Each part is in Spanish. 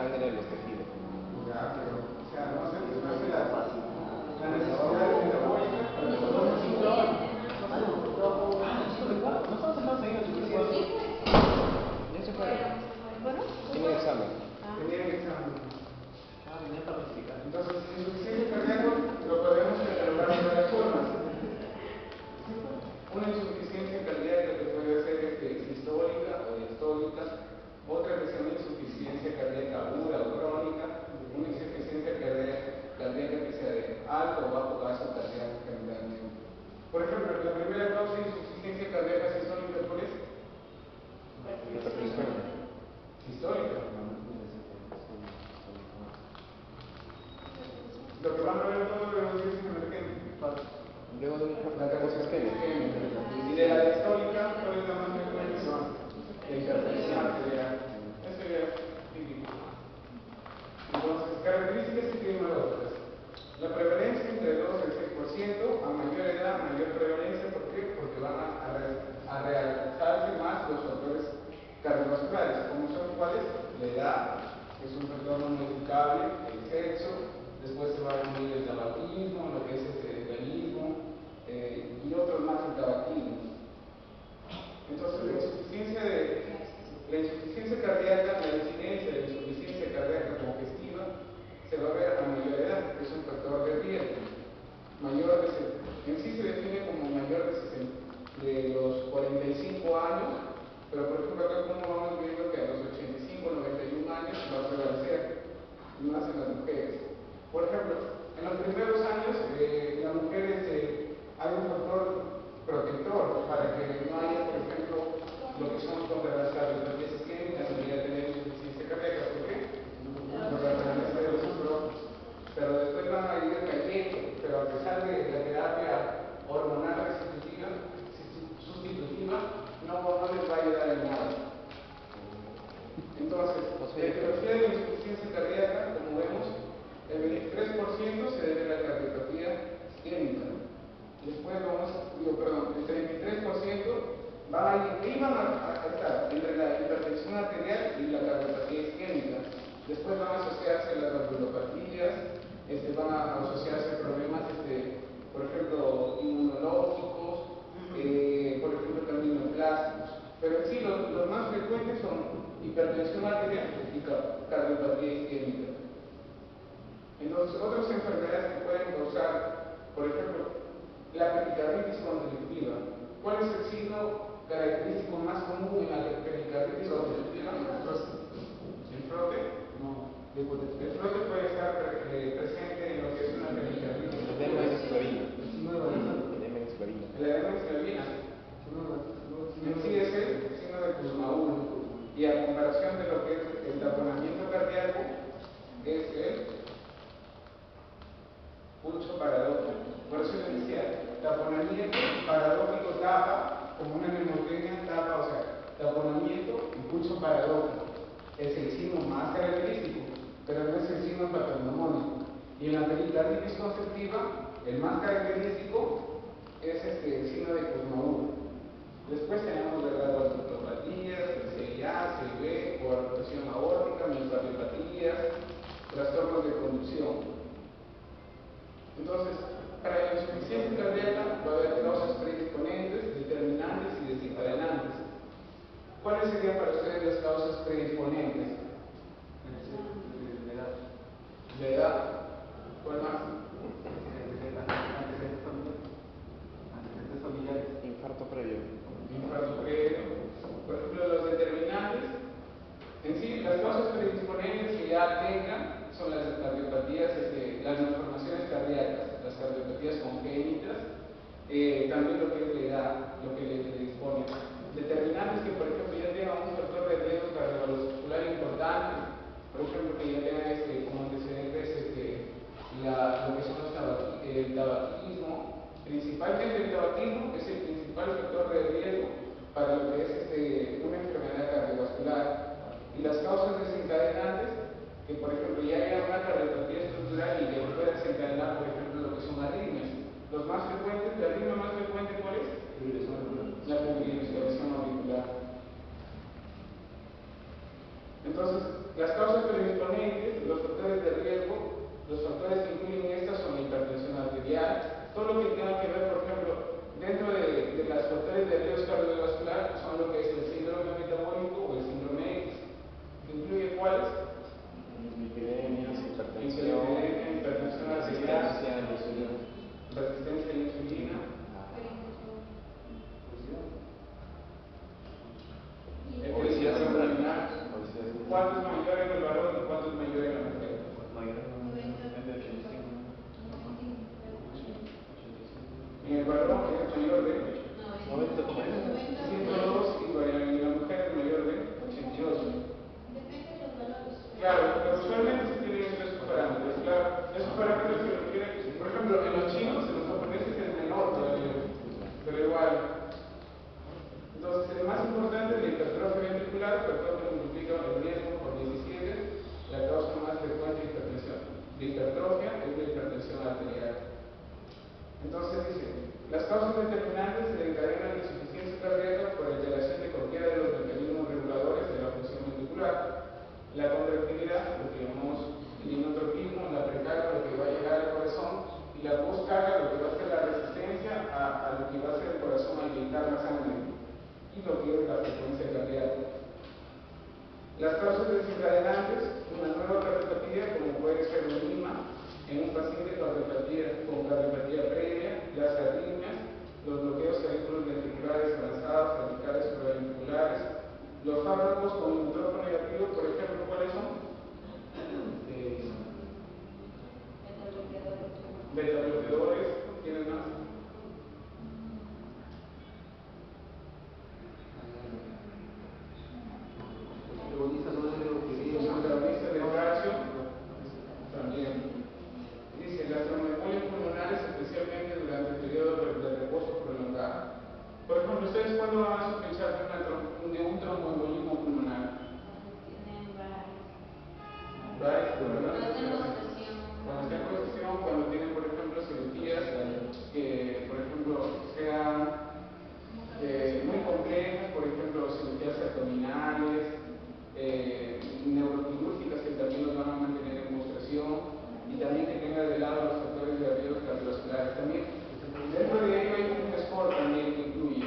sangre en los tejidos. Ya, pero, o sea, no se desconoce la necesidad metabólica para los dos síntomas. ¿No estamos sentados ahí en el supermercado? Ya se fue. Bueno, Tiene examen. Tenían examen. Venía para verificar. Entonces, insuficiencia cardíaca lo podemos catalogar de varias formas. Una insuficiencia cardíaca que puede ser sistólica o diastólica, otra que se llama insuficiencia cardíaca aguda o crónica, una insuficiencia cardíaca que sea de alto o bajo gasto cardíaco generalmente. Por ejemplo, la primera causa de insuficiencia cardíaca sistólica, ¿cuál es? Sistólica. Lo que van a ver todos los días en emergente. Luego de un La causa isquémica. Y de la distólica, ¿cuál es la más frecuente? La hipertensión arterial. Eso ya es típico. Entonces, características epidemiológicas. La prevalencia entre 2 y el 6%, a mayor edad, mayor prevalencia. ¿Por qué? Porque van a realzarse más los factores cardiovasculares. ¿Cómo son cuáles? La edad, que es un factor no modificable, el sexo, después se va a incluir el tabaquismo, lo que es el veganismo, y otros más el tabaquismo. Entonces, la insuficiencia cardíaca, la incidencia de la insuficiencia cardíaca congestiva se va a ver a mayor edad, que es un factor de riesgo. En sí se define como mayor de los 45 años, pero por ejemplo acá como vamos viendo que a los 85, 91 años va a prevalecer, más en las mujeres. Por ejemplo, en los primeros años las mujeres hay un factor protector para que no haya, por ejemplo, lo que son contra las cardiopatías isquémicas y ya tener insuficiencia cardíaca. ¿Por qué? Por la presencia de los estrógenos. Pero después van a ir cayendo, pero a pesar de la terapia hormonal sustitutiva, no les va a ayudar en nada. Entonces, la etiología de la insuficiencia cardíaca, como vemos, el 23% se debe a la cardiopatía isquémica. Después el 33% iban a estar entre la hipertensión arterial y la cardiopatía isquémica. Después van a asociarse las valvulopatías, van a asociarse problemas, por ejemplo, inmunológicos, por ejemplo, también neoplásicos. Pero en sí, los más frecuentes son hipertensión arterial y cardiopatía isquémica. Entonces, otras enfermedades que pueden causar, por ejemplo, la pericarditis constrictiva. ¿Cuál es el signo característico más común en la pericarditis constrictiva? ¿El frote? No. El frote puede estar presente en lo que es una pericarditis. El edema extravena. El edema extravena. En sí es el signo de Kussmaul. Y a comparación de lo que es el taponamiento cardíaco, es el pulso paradójico. Por eso les decía, taponamiento paradójico tapa, como una neumotecnia tapa, o sea, taponamiento y pulso paradójico. Es el signo más característico, pero no es el signo patognomónico. Y en la pericarditis constrictiva, el más característico es el signo de Kussmaul. Después tenemos las valvulopatías, CIA, CIB, coartación aórtica, miocardiopatías, trastornos de conducción. Entonces, para la insuficiencia cardíaca va a haber causas predisponentes, determinantes y desencadenantes. ¿Cuáles serían para ustedes las causas predisponentes? La edad. ¿Cuál más? Infarto previo. Por ejemplo, los determinantes, en sí, las causas predisponentes que ya tengan son las cardiopatías, las malformaciones cardíacas, las cardiopatías congénitas, también lo que es la edad, lo que le predispone. Determinantes que, por ejemplo, ya tengan un factor de riesgo cardiovascular importante, por ejemplo, que ya tengan como antecedentes lo que son el tabaquismo. Principalmente el tabaquismo es el principal factor de riesgo para lo que es una enfermedad cardiovascular. Y las causas desencadenantes, que por ejemplo ya haya una cardiopatía estructural y que pueda desencadenar, por ejemplo, lo que son arritmias. Los más frecuentes, la arritmia más frecuente, ¿cuál es? La fibrilación auricular. Entonces, las causas predisponentes todo lo que tenga que ver, por ejemplo, dentro de las factores de riesgo cardiovascular son lo que es el síndrome metabólico o el síndrome X, que incluye cuáles: Lipidemias, hipertensión, hipertensión arterial, resistencia a la insulina. resistencia a la insulina, Obesidad abdominal. obesidad ¿Cuánto es mayor en el varón y cuánto es mayor en la mujer? mayor de 85. En el varón es mayor de 90 como es. 102 y la mujer es mayor de 88. Claro, pero usualmente se tienen esos parámetros. Claro, esos parámetros se refieren, por ejemplo, en los chinos, en los japoneses es menor todavía, pero igual. Entonces, el más importante es la hipertrofia ventricular, factor que multiplica el riesgo por 17, la causa más frecuente de hipertensión. De hipertrofia es la hipertensión arterial. Entonces dice, las causas determinantes se encadenan en insuficiencia cardíaca por alteración de cualquiera de los mecanismos reguladores de la función ventricular. La contractilidad, lo que llamamos el inotropismo, la precarga, lo que va a llegar al corazón, y la postcarga, lo que va a ser la resistencia a lo que va a hacer el corazón al inyectar la sangre, y lo que es la frecuencia cardíaca. Las causas desencadenantes, una nueva cardiopatía, como puede ser un IMA, en un paciente con cardiopatía previa, las arritmias, los bloqueos auriculoventriculares avanzados, radicales supraventriculares, los fármacos con nitrógeno negativo, por ejemplo, ¿cuáles son? Beta bloqueadores, ¿tienes más? Los antagonistas del calcio también. Dice, las tromboembolias pulmonares, especialmente durante el periodo de reposo prolongado. Por ejemplo, ¿ustedes cuándo van a sospechar de un tromboembolismo pulmonar? Cuando está en posesión, cuando tienen, por ejemplo, cirugías que, por ejemplo, sean muy complejas, por ejemplo, cirugías abdominales, neuroquirúrgicas que también los van a mantener en postración, y también que tenga de lado los factores de riesgo cardiovasculares también. Dentro de ello hay un score también que incluye.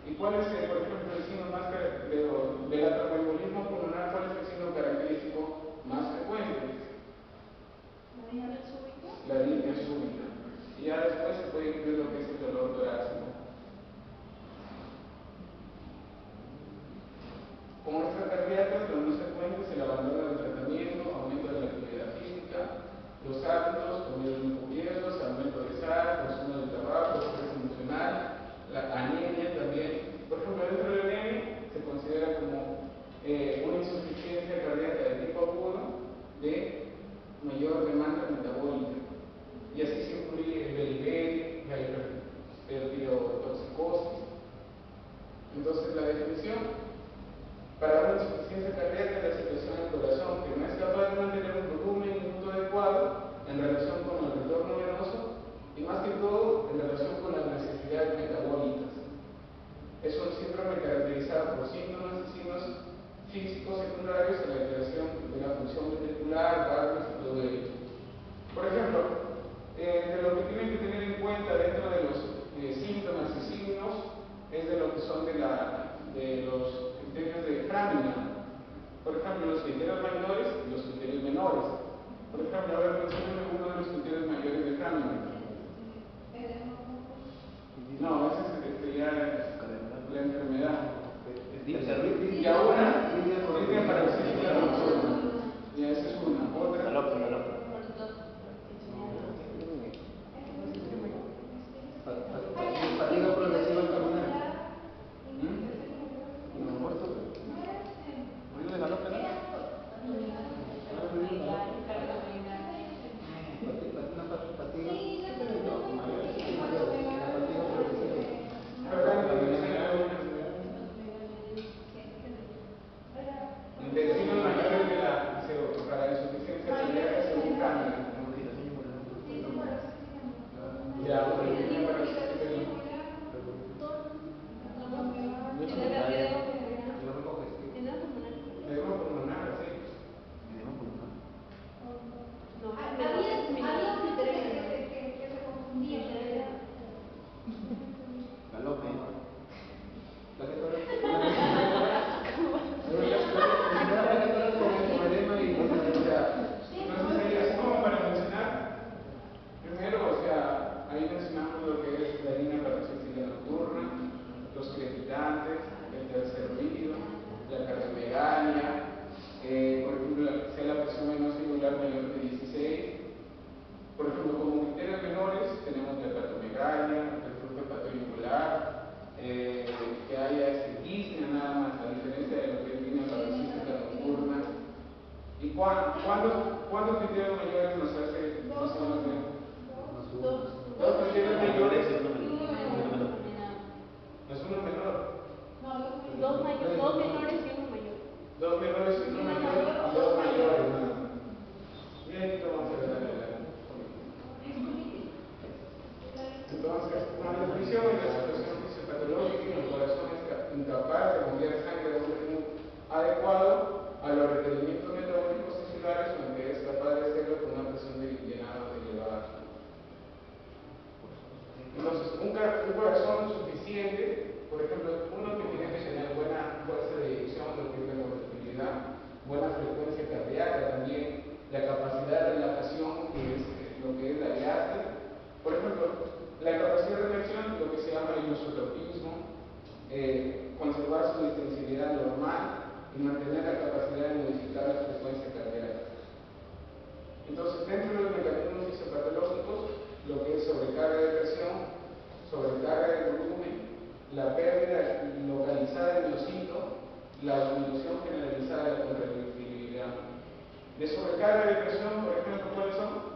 ¿Y cuál es, por ejemplo, el signo más del tromboembolismo pulmonar? ¿Cuál es el signo característico más frecuente? La arritmia súbita. Y ya después se puede incluir lo que es el dolor torácico. Como extra cardíacas, lo más frecuente es el abandono del tratamiento, aumento de la actividad física, los hábitos, comidas muy copiosas, aumento de sal, consumo de tabaco, estrés emocional, la anemia también. Por ejemplo, dentro de la anemia se considera como una insuficiencia cardíaca de tipo agudo de mayor demanda metabólica. Y así se incluye el beriberi, la hipertirotoxicosis. Entonces, la definición: para una insuficiencia cardíaca, la situación del corazón que no es capaz de mantener un volumen y minuto adecuado en relación con el retorno venoso y más que todo en relación con las necesidades metabólicas. Es un síndrome caracterizado por síntomas y signos físicos secundarios a la alteración de la función ventricular, válvulas y todo ello. Por ejemplo, de lo que tienen que tener en cuenta dentro de los síntomas y signos es de lo que son de los criterios de Framingham. Por ejemplo, los criterios mayores y los criterios menores. Por ejemplo, a ver, mencionen uno de los criterios mayores de Framingham. No, ese es ya la enfermedad. Y ahora, arritmia paroxística nocturna. Ya, esa es una. Otra. Fatiga progresiva al caminar. ¿Ruido de galope? Vecinos mayores de para insuficiencia cardíaca según Framingham. Ya, una arritmia paroxística. Edema pulmonar, sí. Había un criterio que se confundía. disminución en la situación fisiopatológica y el corazón es incapaz de bombear sangre a un ritmo adecuado a los requerimientos metabólicos celulares, aunque es capaz de hacerlo con una presión de llenado elevada. Entonces, un corazón suficiente, por ejemplo, uno que tiene que tener buena fuerza de eyección, lo que es la contractilidad, buena frecuencia cardíaca también, la capacidad de relatación, que es lo que es la diástase. Por ejemplo, la capacidad de reacción, lo que se llama el isotropismo, conservar su distensibilidad normal y mantener la capacidad de modificar la frecuencia cardíaca. Entonces, dentro de los mecanismos fisiopatológicos, lo que es sobrecarga de presión, sobrecarga de volumen, la pérdida localizada del miocito, la disminución generalizada de la contractilidad. De sobrecarga de presión, por ejemplo, ¿cuáles son?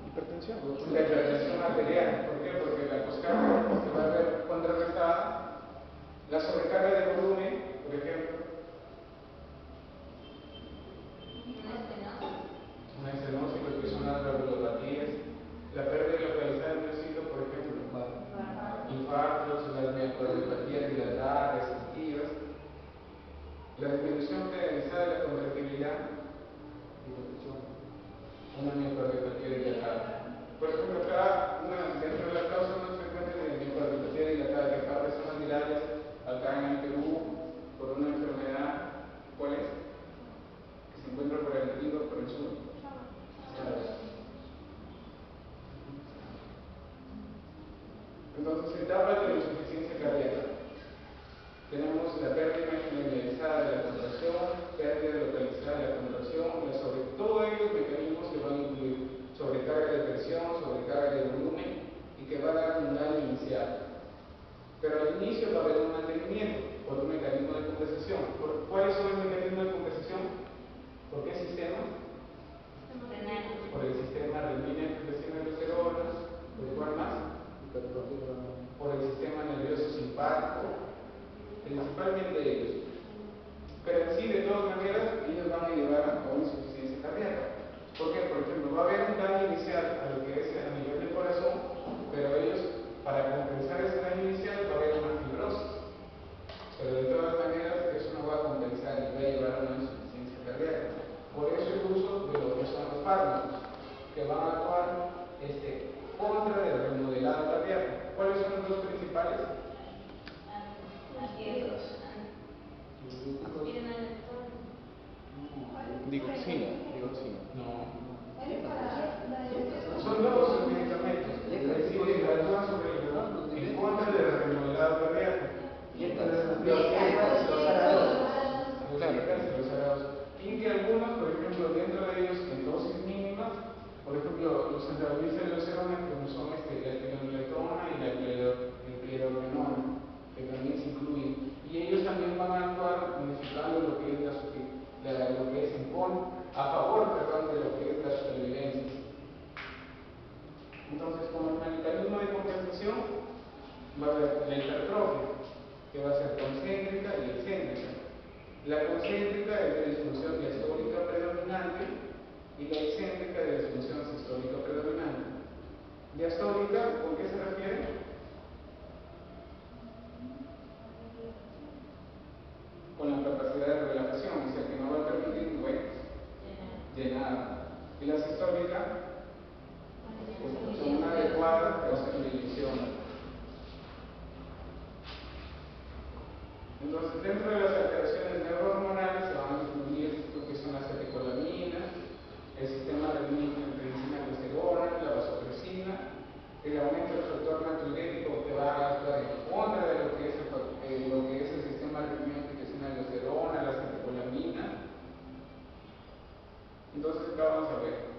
Hipertensión. La hipertensión arterial. ¿Por qué? Porque la poscarga se va a ver contrarrestada. La sobrecarga de volumen, por ejemplo. Una estenosis, lo que son las valvulopatías. La pérdida localizada del miocito, por ejemplo. Infartos, las miocardiopatías dilatadas, restrictivas. La disminución generalizada de la contractilidad. Una miocardiopatía dilatada. Por ejemplo, acá, dentro de la causa más frecuente de miocardiopatía dilatada, que acá personas virales, acá en el Perú, por una enfermedad, ¿cuál es? Que se encuentra por el río, por el sur. Entonces, etapas de insuficiencia cardíaca. Tenemos la pérdida generalizada de la contracción, pérdida localizada de la contracción, sobre todos ellos mecanismos que van a incluir sobrecarga de presión, sobrecarga de volumen y que va a dar un daño inicial. Pero al inicio va a haber un mantenimiento por un mecanismo de compensación. ¿Cuáles son los mecanismos de compensación? ¿Por qué sistema? Por el sistema renina-angiotensina-aldosterona. ¿Por cuál más? Por el sistema nervioso simpático. Principalmente ellos. Pero en sí, de todas maneras, ellos van a llevar a una insuficiencia cardíaca. ¿Por qué? Por ejemplo, va a haber un daño inicial a lo que es a nivel del corazón, pero ellos, para compensar ese daño inicial, va a haber una fibrosis. Pero de todas maneras, eso no va a compensar y va a llevar a una insuficiencia cardíaca. Por eso el uso de lo que son los fármacos, que van a actuar contra el remodelado cardíaco. ¿Cuáles son los dos principales? Digoxina. No. Son dos los medicamentos que actúan en contra del remodelado cardíaco. Los arados. Y que algunos, por ejemplo, dentro de ellos, en dosis mínimas, por ejemplo, los antagonistas de aldosterona, como son la esplendiletona y el plerorgenona, que también se incluyen. Y ellos también van a actuar modificando lo que es a favor de lo que es la supervivencia. Entonces, como mecanismo de compensación, va a haber la hipertrofia, que va a ser concéntrica y excéntrica. La concéntrica es de disfunción diastólica predominante y la excéntrica de disfunción sistólica predominante. Diastólica, ¿con qué se refiere? Con la capacidad de relatación, o sea que no va a permitir llenar. Y la sistólica, con una adecuada presión de inyección. Entonces, dentro de las alteraciones neurohormonales se van a incluir lo que son las catecolaminas, el sistema renina-angiotensina-aldosterona, la vasopresina, el aumento del factor natriurético que va a actuar en contra de lo que es el sistema renina-angiotensina-aldosterona, las catecolaminas. Entonces, acá vamos a ver.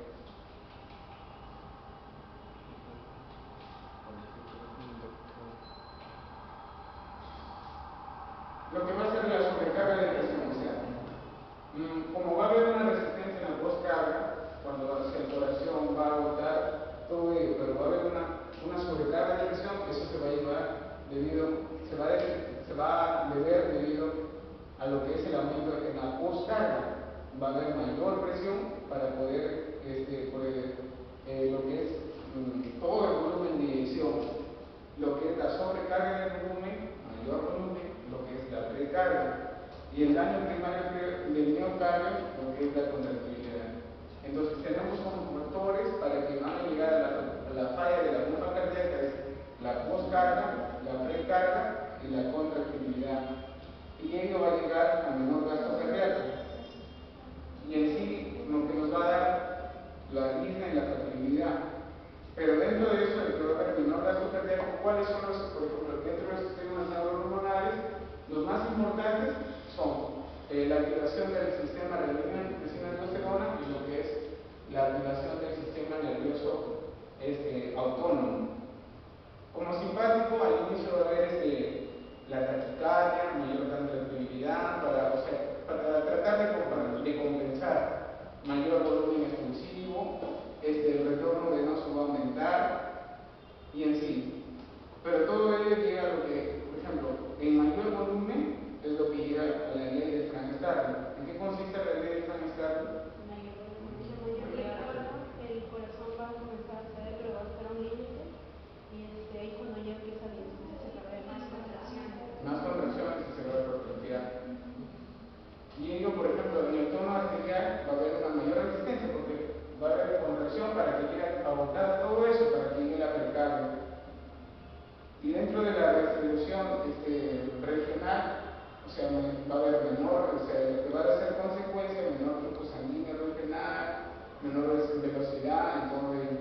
Lo que va a hacer la sobrecarga de presión, o sea, como va a haber una resistencia en la poscarga, cuando el corazón va a agotar todo ello, pero va a haber una sobrecarga de presión, eso se va a llevar se va a deber debido a lo que es el aumento en la poscarga. va a haber mayor presión para poder, lo que es todo el volumen de inyección, lo que es la sobrecarga del volumen, mayor volumen, lo que es la precarga, y el daño primario del miocardio, lo que es la contractilidad. Entonces tenemos como factores para que van a llegar a la falla de la bomba cardíaca, es la poscarga, la precarga y la contractilidad. Y ello va a llegar a menor gasto cardíaco. Y en sí, lo que nos va a dar la arritmia y la fertilidad. Pero dentro de eso, el que va a haber menor gasto cardíaco, ¿cuáles son los, por ejemplo, dentro de los sistemas neurohormonales? Los más importantes son la activación del sistema renin-angiotensina-aldosterona y lo que es la activación del sistema nervioso autónomo. Como simpático, al inicio va a haber la taquicardia, mayor contractilidad, para tratar de compensar mayor volumen expulsivo, el retorno venoso va a aumentar y en sí. Pero todo ello llega a lo que, por ejemplo, en mayor volumen es lo que llega a la ley de Frank-Starling. ¿En qué consiste la ley de Frank-Starling? El corazón va a comenzar a ceder, pero va a estar a un límite, y ahí cuando ya empieza a haber más contracciones. Más contracciones y se va a hipertrofia. Y ello, por ejemplo, en el tono arterial va a haber una mayor resistencia porque va a haber contracción para que llegue a botar todo eso, para que llegue la precarga. Y dentro de la distribución regional, o sea, va a haber menor, o sea, lo que va a ser consecuencia, menor flujo sanguíneo regional, menor velocidad en todo ello.